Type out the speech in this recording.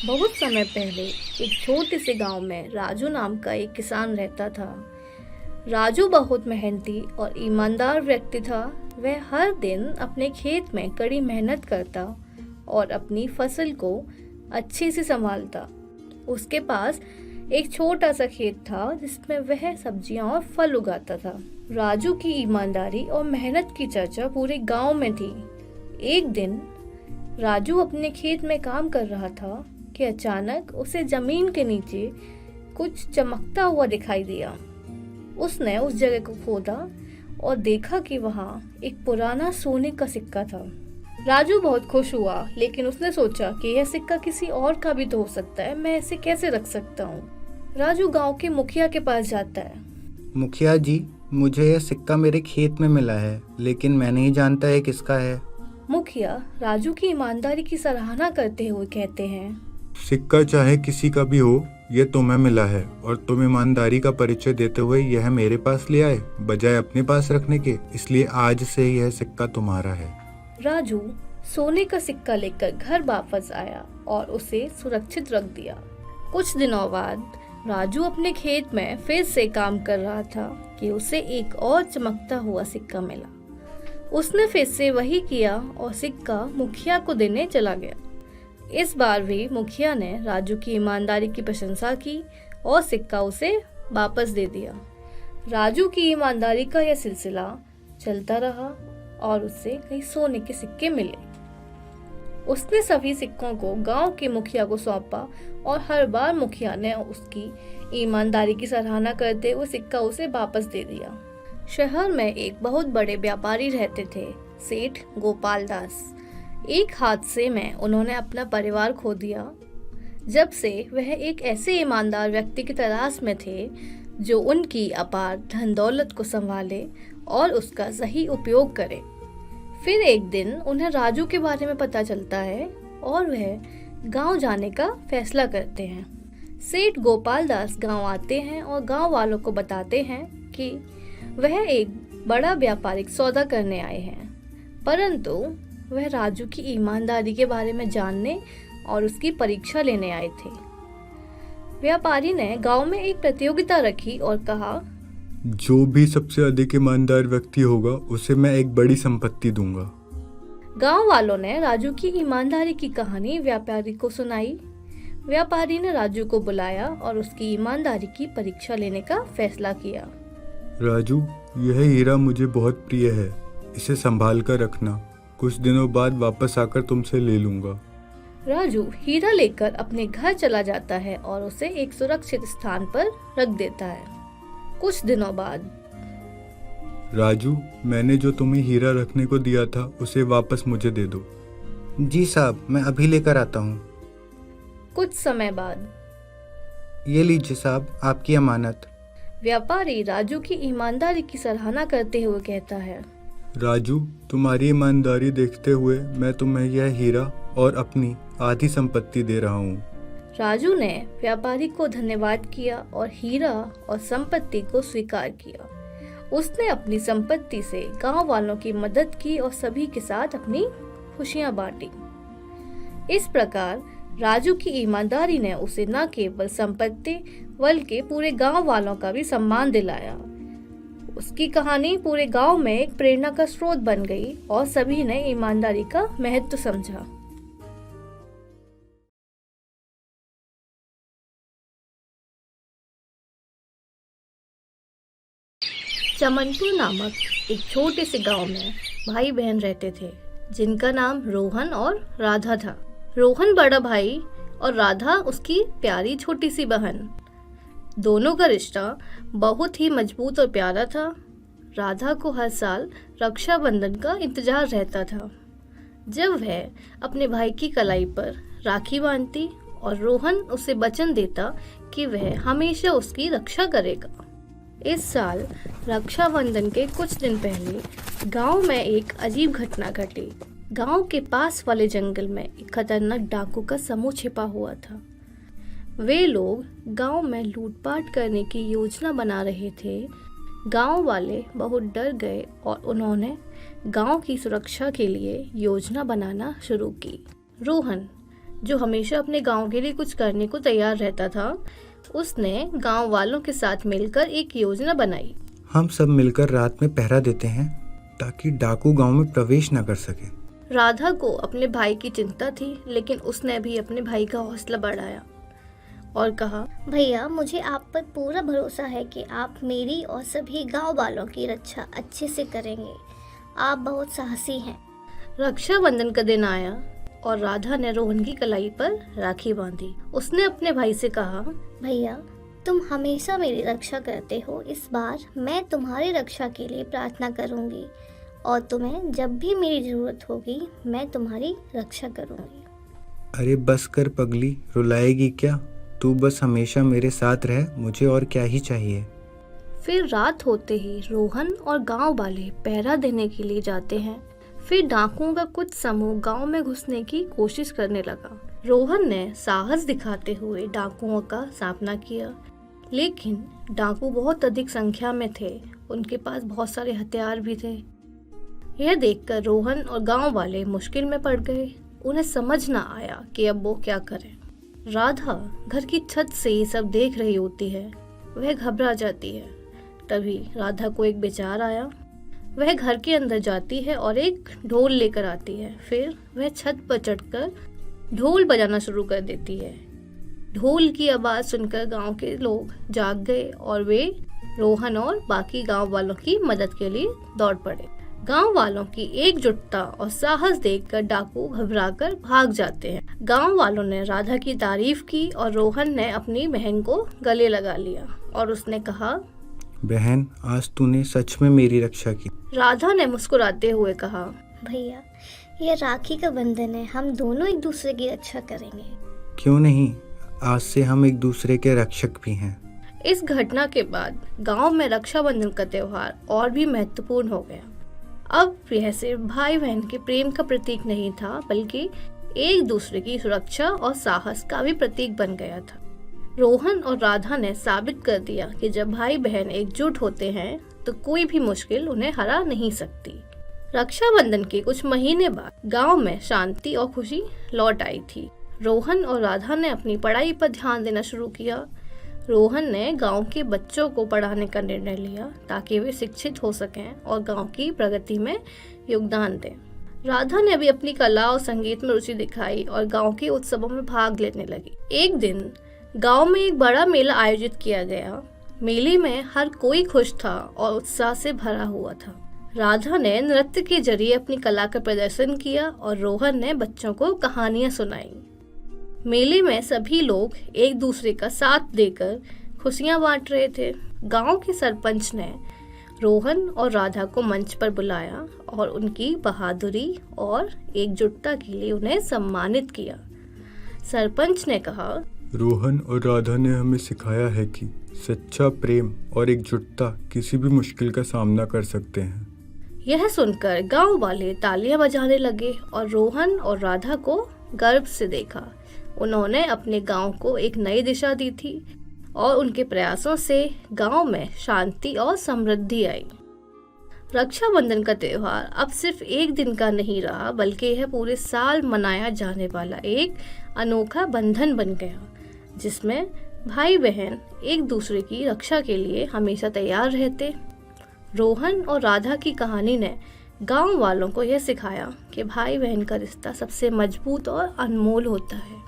बहुत समय पहले एक छोटे से गांव में राजू नाम का एक किसान रहता था। राजू बहुत मेहनती और ईमानदार व्यक्ति था। वह हर दिन अपने खेत में कड़ी मेहनत करता और अपनी फसल को अच्छे से संभालता। उसके पास एक छोटा सा खेत था जिसमें वह सब्जियां और फल उगाता था। राजू की ईमानदारी और मेहनत की चर्चा पूरे गांव में थी। एक दिन राजू अपने खेत में काम कर रहा था कि अचानक उसे जमीन के नीचे कुछ चमकता हुआ दिखाई दिया। उसने उस जगह को खोदा और देखा कि वहां एक पुराना सोने का सिक्का था। राजू बहुत खुश हुआ, लेकिन उसने सोचा कि यह सिक्का किसी और का भी तो हो सकता है, मैं इसे कैसे रख सकता हूँ। राजू गांव के मुखिया के पास जाता है। मुखिया जी, मुझे यह सिक्का मेरे खेत में मिला है, लेकिन मैं नहीं जानता है किसका है। मुखिया राजू की ईमानदारी की सराहना करते हुए कहते हैं, सिक्का चाहे किसी का भी हो, यह तुम्हें मिला है और तुम ईमानदारी का परिचय देते हुए यह मेरे पास ले आए बजाय अपने पास रखने के, इसलिए आज से यह सिक्का तुम्हारा है। राजू सोने का सिक्का लेकर घर वापस आया और उसे सुरक्षित रख दिया। कुछ दिनों बाद राजू अपने खेत में फिर से काम कर रहा था कि उसे एक और चमकता हुआ सिक्का मिला। उसने फिर से वही किया और सिक्का मुखिया को देने चला गया। इस बार भी मुखिया ने राजू की ईमानदारी की प्रशंसा की और सिक्का उसे वापस दे दिया। राजू की ईमानदारी का यह सिलसिला चलता रहा और उसे कई सोने के सिक्के मिले। उसने सभी सिक्कों को गांव के मुखिया को सौंपा और हर बार मुखिया ने उसकी ईमानदारी की सराहना करते हुए सिक्का उसे वापस दे दिया। शहर में एक बहुत बड़े व्यापारी रहते थे, सेठ गोपाल दास। एक हादसे में उन्होंने अपना परिवार खो दिया। जब से वह एक ऐसे ईमानदार व्यक्ति की तलाश में थे जो उनकी अपार धन दौलत को संभाले और उसका सही उपयोग करे। फिर एक दिन उन्हें राजू के बारे में पता चलता है और वह गांव जाने का फैसला करते हैं। सेठ गोपाल दास गांव आते हैं और गांव वालों को बताते हैं कि वह एक बड़ा व्यापारिक सौदा करने आए हैं, परंतु वह राजू की ईमानदारी के बारे में जानने और उसकी परीक्षा लेने आए थे। व्यापारी ने गांव में एक प्रतियोगिता रखी और कहा, जो भी सबसे अधिक ईमानदार व्यक्ति होगा उसे मैं एक बड़ी संपत्ति दूंगा। गांव वालों ने राजू की ईमानदारी की कहानी व्यापारी को सुनाई। व्यापारी ने राजू को बुलाया और उसकी ईमानदारी की परीक्षा लेने का फैसला किया। राजू, यह हीरा मुझे बहुत प्रिय है, इसे संभाल कर रखना, कुछ दिनों बाद वापस आकर तुमसे ले लूंगा। राजू हीरा लेकर अपने घर चला जाता है और उसे एक सुरक्षित स्थान पर रख देता है। कुछ दिनों बाद, राजू, मैंने जो तुम्हें हीरा रखने को दिया था उसे वापस मुझे दे दो। जी साहब, मैं अभी लेकर आता हूँ। कुछ समय बाद, ये लीजिए साहब, आपकी अमानत। व्यापारी राजू की ईमानदारी की सराहना करते हुए कहता है, राजू, तुम्हारी ईमानदारी देखते हुए मैं तुम्हें यह हीरा और अपनी आधी संपत्ति दे रहा हूँ। राजू ने व्यापारी को धन्यवाद किया और हीरा और संपत्ति को स्वीकार किया। उसने अपनी संपत्ति से गांव वालों की मदद की और सभी के साथ अपनी खुशियां बांटी। इस प्रकार राजू की ईमानदारी ने उसे न केवल संपत्ति बल्कि पूरे गांव वालों का भी सम्मान दिलाया। उसकी कहानी पूरे गांव में एक प्रेरणा का स्रोत बन गई और सभी ने ईमानदारी का महत्व समझा। चमनपुर नामक एक छोटे से गांव में भाई बहन रहते थे, जिनका नाम रोहन और राधा था। रोहन बड़ा भाई और राधा उसकी प्यारी छोटी सी बहन। दोनों का रिश्ता बहुत ही मजबूत और प्यारा था। राधा को हर साल रक्षाबंधन का इंतजार रहता था, जब वह अपने भाई की कलाई पर राखी बांधती और रोहन उसे वचन देता कि वह हमेशा उसकी रक्षा करेगा। इस साल रक्षाबंधन के कुछ दिन पहले गांव में एक अजीब घटना घटी। गांव के पास वाले जंगल में एक खतरनाक डाकू का समूह छिपा हुआ था। वे लोग गांव में लूटपाट करने की योजना बना रहे थे। गांव वाले बहुत डर गए और उन्होंने गांव की सुरक्षा के लिए योजना बनाना शुरू की। रोहन, जो हमेशा अपने गांव के लिए कुछ करने को तैयार रहता था, उसने गांव वालों के साथ मिलकर एक योजना बनाई। हम सब मिलकर रात में पहरा देते हैं ताकि डाकू गांव में प्रवेश न कर सके। राधा को अपने भाई की चिंता थी, लेकिन उसने भी अपने भाई का हौसला बढ़ाया और कहा, भैया, मुझे आप पर पूरा भरोसा है कि आप मेरी और सभी गांव वालों की रक्षा अच्छे से करेंगे। आप बहुत साहसी हैं। रक्षाबंधन का दिन आया और राधा ने रोहन की कलाई पर राखी बांधी। उसने अपने भाई से कहा, भैया, तुम हमेशा मेरी रक्षा करते हो। इस बार मैं तुम्हारी रक्षा के लिए प्रार्थना करूंगी और तुम्हें जब भी मेरी जरूरत होगी मैं तुम्हारी रक्षा करूंगी। अरे बस कर पगली, रुलाएगी क्या? तू बस हमेशा मेरे साथ रह, मुझे और क्या ही चाहिए। फिर रात होते ही रोहन और गांव वाले पहरा देने के लिए जाते हैं। फिर डाकुओं का कुछ समूह गांव में घुसने की कोशिश करने लगा। रोहन ने साहस दिखाते हुए डाकुओं का सामना किया, लेकिन डाकू बहुत अधिक संख्या में थे। उनके पास बहुत सारे हथियार भी थे। यह देखकर रोहन और गांव वाले मुश्किल में पड़ गए। उन्हें समझ ना आया कि अब वो क्या करें। राधा घर की छत से ये सब देख रही होती है। वह घबरा जाती है। तभी राधा को एक विचार आया। वह घर के अंदर जाती है और एक ढोल लेकर आती है। फिर वह छत पर चढ़कर ढोल बजाना शुरू कर देती है। ढोल की आवाज सुनकर गांव के लोग जाग गए और वे रोहन और बाकी गांव वालों की मदद के लिए दौड़ पड़े। गांव वालों की एकजुटता और साहस देखकर डाकू घबराकर भाग जाते हैं। गांव वालों ने राधा की तारीफ की और रोहन ने अपनी बहन को गले लगा लिया और उसने कहा, बहन, आज तूने सच में मेरी रक्षा की। राधा ने मुस्कुराते हुए कहा, भैया, यह राखी का बंधन है। हम दोनों एक दूसरे की रक्षा करेंगे। क्यों नहीं, आज से हम एक दूसरे के रक्षक भी हैं। इस घटना के बाद गांव में रक्षाबंधन का त्योहार और भी महत्वपूर्ण हो गया। अब यह सिर्फ भाई बहन के प्रेम का प्रतीक नहीं था, बल्कि एक दूसरे की सुरक्षा और साहस का भी प्रतीक बन गया था। रोहन और राधा ने साबित कर दिया कि जब भाई बहन एकजुट होते हैं तो कोई भी मुश्किल उन्हें हरा नहीं सकती। रक्षाबंधन के कुछ महीने बाद गांव में शांति और खुशी लौट आई थी। रोहन और राधा ने अपनी पढ़ाई पर ध्यान देना शुरू किया। रोहन ने गांव के बच्चों को पढ़ाने का निर्णय लिया ताकि वे शिक्षित हो सकें और गांव की प्रगति में योगदान दें। राधा ने भी अपनी कला और संगीत में रुचि दिखाई और गांव के उत्सवों में भाग लेने लगी। एक दिन गांव में एक बड़ा मेला आयोजित किया गया। मेले में हर कोई खुश था और उत्साह से भरा हुआ था। राधा ने नृत्य के जरिए अपनी कला का प्रदर्शन किया और रोहन ने बच्चों को कहानियां सुनाई। मेले में सभी लोग एक दूसरे का साथ देकर खुशियां बांट रहे थे। गांव के सरपंच ने रोहन और राधा को मंच पर बुलाया और उनकी बहादुरी और एकजुटता के लिए उन्हें सम्मानित किया। सरपंच ने कहा, रोहन और राधा ने हमें सिखाया है कि सच्चा प्रेम और एकजुटता किसी भी मुश्किल का सामना कर सकते हैं। यह सुनकर गांव वाले तालियां बजाने लगे और रोहन और राधा को गर्व से देखा। उन्होंने अपने गांव को एक नई दिशा दी थी और उनके प्रयासों से गांव में शांति और समृद्धि आई। रक्षाबंधन का त्योहार अब सिर्फ एक दिन का नहीं रहा, बल्कि यह पूरे साल मनाया जाने वाला एक अनोखा बंधन बन गया, जिसमें भाई बहन एक दूसरे की रक्षा के लिए हमेशा तैयार रहते। रोहन और राधा की कहानी ने गांव वालों को यह सिखाया कि भाई बहन का रिश्ता सबसे मजबूत और अनमोल होता है।